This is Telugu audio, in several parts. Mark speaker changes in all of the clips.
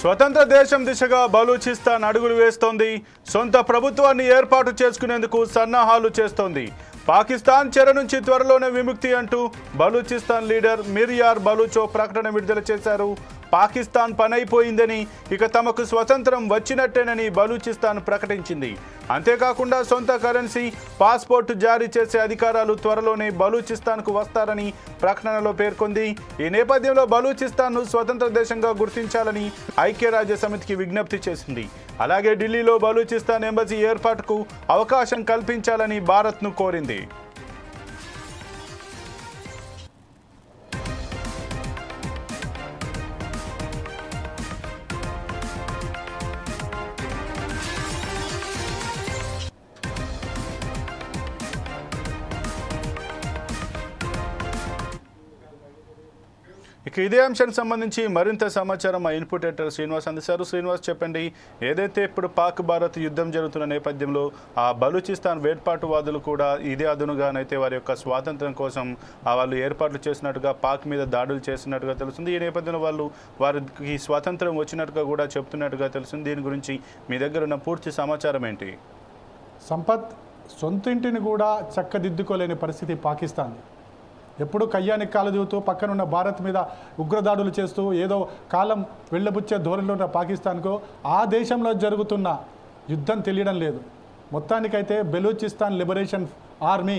Speaker 1: స్వతంత్ర దేశం దిశగా బలూచిస్తాన్ అడుగులు వేస్తోంది. సొంత ప్రభుత్వాన్ని ఏర్పాటు చేసుకునేందుకు సన్నాహాలు చేస్తోంది. పాకిస్తాన్ చెర నుంచి త్వరలోనే విముక్తి అంటూ బలూచిస్తాన్ లీడర్ మిర్యార్ బలూచో ప్రకటన విడుదల చేశారు. పాకిస్తాన్ పనైపోయిందని, ఇక తమకు స్వతంత్రం వచ్చినట్టేనని బలూచిస్తాన్ ప్రకటించింది. అంతేకాకుండా సొంత కరెన్సీ, పాస్పోర్ట్ జారీ చేసే అధికారాలు త్వరలోనే బలూచిస్తాన్కు వస్తారని ప్రకటనలో పేర్కొంది. ఈ నేపథ్యంలో బలూచిస్తాన్ను స్వతంత్ర దేశంగా గుర్తించాలని ఐక్యరాజ్య సమితికి విజ్ఞప్తి చేసింది. అలాగే ఢిల్లీలో బలూచిస్తాన్ ఎంబసీ ఏర్పాటుకు అవకాశం కల్పించాలని భారత్ను కోరింది. ఇక ఇదే అంశానికి సంబంధించి మరింత సమాచారం మా ఇన్పుట్ ఎడిటర్ శ్రీనివాస్ అందిస్తారు. శ్రీనివాస్, చెప్పండి, ఏదైతే ఇప్పుడు పాక్ భారత్ యుద్ధం జరుగుతున్న నేపథ్యంలో ఆ బలూచిస్తాన్ వేర్పాటువాదులు కూడా ఇదే అదునుగానైతే వారి యొక్క స్వాతంత్రం కోసం వాళ్ళు ఏర్పాట్లు చేసినట్టుగా పాక్ మీద దాడులు చేస్తున్నట్టుగా తెలుస్తుంది. ఈ నేపథ్యంలో వారికి స్వాతంత్రం వచ్చినట్టుగా కూడా చెప్తున్నట్టుగా తెలుస్తుంది. దీని గురించి మీ దగ్గర ఉన్న పూర్తి సమాచారం ఏంటి?
Speaker 2: సంపత్, సొంతింటిని కూడా చక్కదిద్దుకోలేని పరిస్థితి పాకిస్తాన్. ఎప్పుడు కయ్యానికి కాలు దిగుతూ పక్కనున్న భారత్ మీద ఉగ్రదాడులు చేస్తూ ఏదో కాలం వెళ్ళబుచ్చే ధోరణిలో ఉన్న పాకిస్తాన్కు ఆ దేశంలో జరుగుతున్న యుద్ధం తెలియడం లేదు. మొత్తానికైతే బెలూచిస్తాన్ లిబరేషన్ ఆర్మీ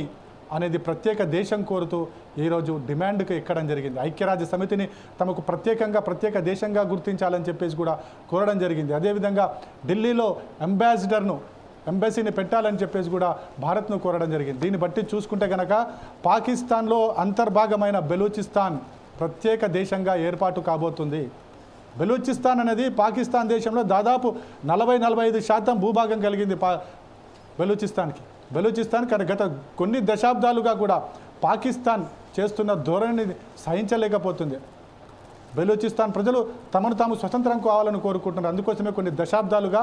Speaker 2: అనేది ప్రత్యేక దేశం కోరుతూ ఈరోజు డిమాండ్కి ఎక్కడం జరిగింది. ఐక్యరాజ్య సమితిని తమకు ప్రత్యేక దేశంగా గుర్తించాలని చెప్పేసి కూడా కోరడం జరిగింది. అదేవిధంగా ఢిల్లీలో ఎంబసీని పెట్టాలని చెప్పేసి కూడా భారత్ను కోరడం జరిగింది. దీన్ని బట్టి చూసుకుంటే కనుక పాకిస్తాన్లో అంతర్భాగమైన బెలూచిస్తాన్ ప్రత్యేక దేశంగా ఏర్పాటు కాబోతుంది. బెలూచిస్తాన్ అనేది పాకిస్తాన్ దేశంలో దాదాపు 40-45% భూభాగం కలిగింది బెలూచిస్తాన్ కానీ గత కొన్ని దశాబ్దాలుగా కూడా పాకిస్తాన్ చేస్తున్న ధోరణిని సహించలేకపోతుంది. బెలూచిస్తాన్ ప్రజలు తమను తాము స్వతంత్రం కావాలని కోరుకుంటున్నారు. అందుకోసమే కొన్ని దశాబ్దాలుగా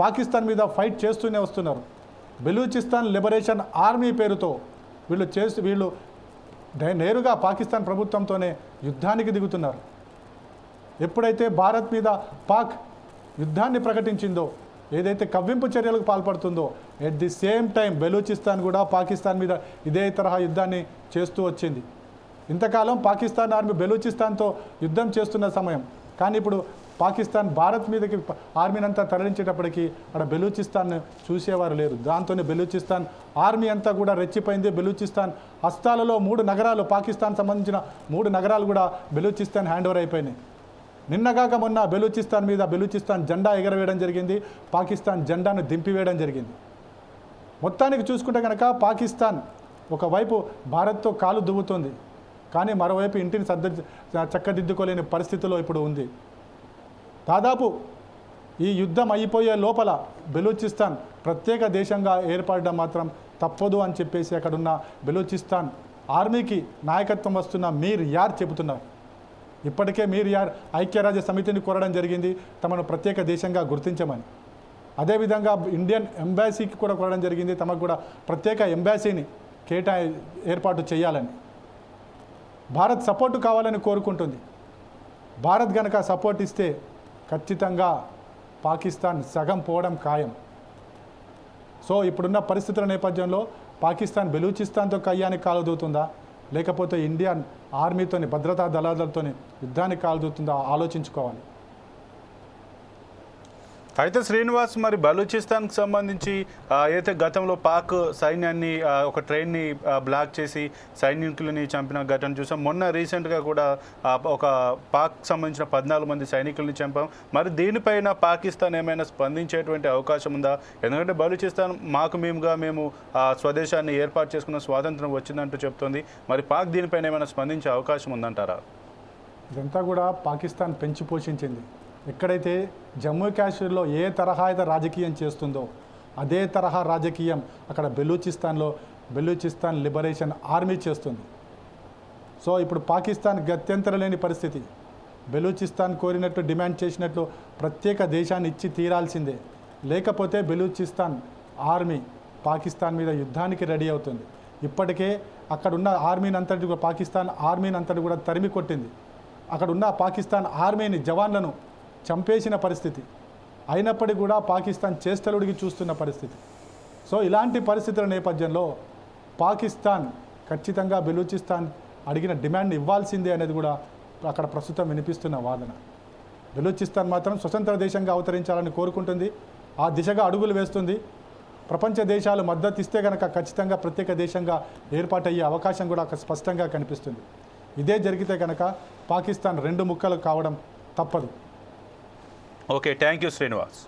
Speaker 2: పాకిస్తాన్ మీద ఫైట్ చేస్తూనే వస్తున్నారు. బెలూచిస్తాన్ లిబరేషన్ ఆర్మీ పేరుతో వీళ్ళు నేరుగా పాకిస్తాన్ ప్రభుత్వంతోనే యుద్ధానికి దిగుతున్నారు. ఎప్పుడైతే భారత్ మీద పాక్ యుద్ధాన్ని ప్రకటించిందో, ఏదైతే కవ్వింపు చర్యలకు పాల్పడుతుందో, at the same time Balochistan కూడా పాకిస్తాన్ మీద ఇదే తరహా యుద్ధాన్ని చేస్తూ వచ్చింది. ఇంతకాలం పాకిస్తాన్ ఆర్మీ బెలూచిస్తాన్తో యుద్ధం చేస్తున్న సమయం, కానీ ఇప్పుడు పాకిస్తాన్ భారత్ మీదకి ఆర్మీని అంతా తరలించేటప్పటికి అక్కడ బెలూచిస్తాన్ చూసేవారు లేరు. దాంతోనే బెలూచిస్తాన్ ఆర్మీ అంతా కూడా రెచ్చిపోయింది. బెలూచిస్తాన్ హస్తాలలో 3 నగరాలు, పాకిస్తాన్ సంబంధించిన 3 నగరాలు కూడా బెలూచిస్తాన్ హ్యాండ్ ఓవర్ అయిపోయినాయి. నిన్నగాక మొన్న బెలూచిస్తాన్ జెండా ఎగరవేయడం జరిగింది. పాకిస్తాన్ జెండాను దింపివేయడం జరిగింది. మొత్తానికి చూసుకుంటే కనుక పాకిస్తాన్ ఒకవైపు భారత్తో కాలు దువ్వుతుంది, కానీ మరోవైపు ఇంటిని చక్కదిద్దుకోలేని పరిస్థితిలో ఇప్పుడు ఉంది. దాదాపు ఈ యుద్ధం అయిపోయే లోపల బెలూచిస్తాన్ ప్రత్యేక దేశంగా ఏర్పడడం మాత్రం తప్పదు అని చెప్పేసి అక్కడున్న బెలూచిస్తాన్ ఆర్మీకి నాయకత్వం వస్తున్న మీర్ యార్ చెబుతున్నారు. ఇప్పటికే మీర్ యార్ ఐక్యరాజ్య సమితిని కోరడం జరిగింది తమను ప్రత్యేక దేశంగా గుర్తించమని. అదేవిధంగా ఇండియన్ ఎంబాసీకి కూడా కోరడం జరిగింది తమకు కూడా ప్రత్యేక ఎంబాసీని ఏర్పాటు చేయాలని. భారత్ సపోర్టు కావాలని కోరుకుంటుంది. భారత్ గనక సపోర్ట్ ఇస్తే ఖచ్చితంగా పాకిస్తాన్ సగం పోవడం ఖాయం. సో ఇప్పుడున్న పరిస్థితుల నేపథ్యంలో పాకిస్తాన్ బెలూచిస్తాన్తో కయ్యానికి కాలుదూతుందా, లేకపోతే ఇండియన్ ఆర్మీతోని, భద్రతా దళాలతోని యుద్ధానికి కాలుదూతుందా ఆలోచించుకోవాలి.
Speaker 1: అయితే శ్రీనివాస్, మరి బలూచిస్తాన్కి సంబంధించి అయితే గతంలో పాక్ సైన్యాన్ని ఒక ట్రైన్ని బ్లాక్ చేసి సైనికులని చంపిన ఘటన చూసాం. మొన్న రీసెంట్గా కూడా ఒక పాక్ సంబంధించిన 14 మంది సైనికుల్ని చంపాం. మరి దీనిపైన పాకిస్తాన్ ఏమైనా స్పందించేటువంటి అవకాశం ఉందా? ఎందుకంటే బలూచిస్తాన్ మేము స్వదేశాన్ని ఏర్పాటు చేసుకున్న స్వాతంత్రం వచ్చిందంటూ చెప్తోంది. మరి పాక్ దీనిపైన ఏమైనా స్పందించే అవకాశం ఉందంటారా?
Speaker 2: ఇదంతా కూడా పాకిస్తాన్ పెంచి పోషించింది. ఎక్కడైతే జమ్మూ కాశ్మీర్లో ఏ తరహా అయితే రాజకీయం చేస్తుందో అదే తరహా రాజకీయం అక్కడ బెలూచిస్తాన్ లిబరేషన్ ఆర్మీ చేస్తుంది. సో ఇప్పుడు పాకిస్తాన్ గత్యంతరం లేని పరిస్థితి. బెలూచిస్తాన్ కోరినట్టు, డిమాండ్ చేసినట్లు ప్రత్యేక దేశాన్ని ఇచ్చి తీరాల్సిందే. లేకపోతే బెలూచిస్తాన్ ఆర్మీ పాకిస్తాన్ మీద యుద్ధానికి రెడీ అవుతుంది. ఇప్పటికే అక్కడున్న ఆర్మీని అంతటి పాకిస్తాన్ ఆర్మీని అంతటి కూడా తరిమి కొట్టింది. అక్కడ ఉన్న పాకిస్తాన్ ఆర్మీని జవాన్లను చంపేసిన పరిస్థితి అయినప్పటికీ కూడా పాకిస్తాన్ చేష్టలుడికి చూస్తున్న పరిస్థితి. సో ఇలాంటి పరిస్థితుల నేపథ్యంలో పాకిస్తాన్ ఖచ్చితంగా బెలూచిస్తాన్ అడిగిన డిమాండ్ ఇవ్వాల్సిందే అనేది కూడా అక్కడ ప్రస్తుతం వినిపిస్తున్న వాదన. బెలూచిస్తాన్ మాత్రం స్వతంత్ర దేశంగా అవతరించాలని కోరుకుంటుంది, ఆ దిశగా అడుగులు వేస్తుంది. ప్రపంచ దేశాలు మద్దతు ఇస్తే కనుక ఖచ్చితంగా ప్రత్యేక దేశంగా ఏర్పాటయ్యే అవకాశం కూడా స్పష్టంగా కనిపిస్తుంది. ఇదే జరిగితే కనుక పాకిస్తాన్ రెండు ముక్కలు కావడం తప్పదు.
Speaker 1: Okay, thank you Srinivas.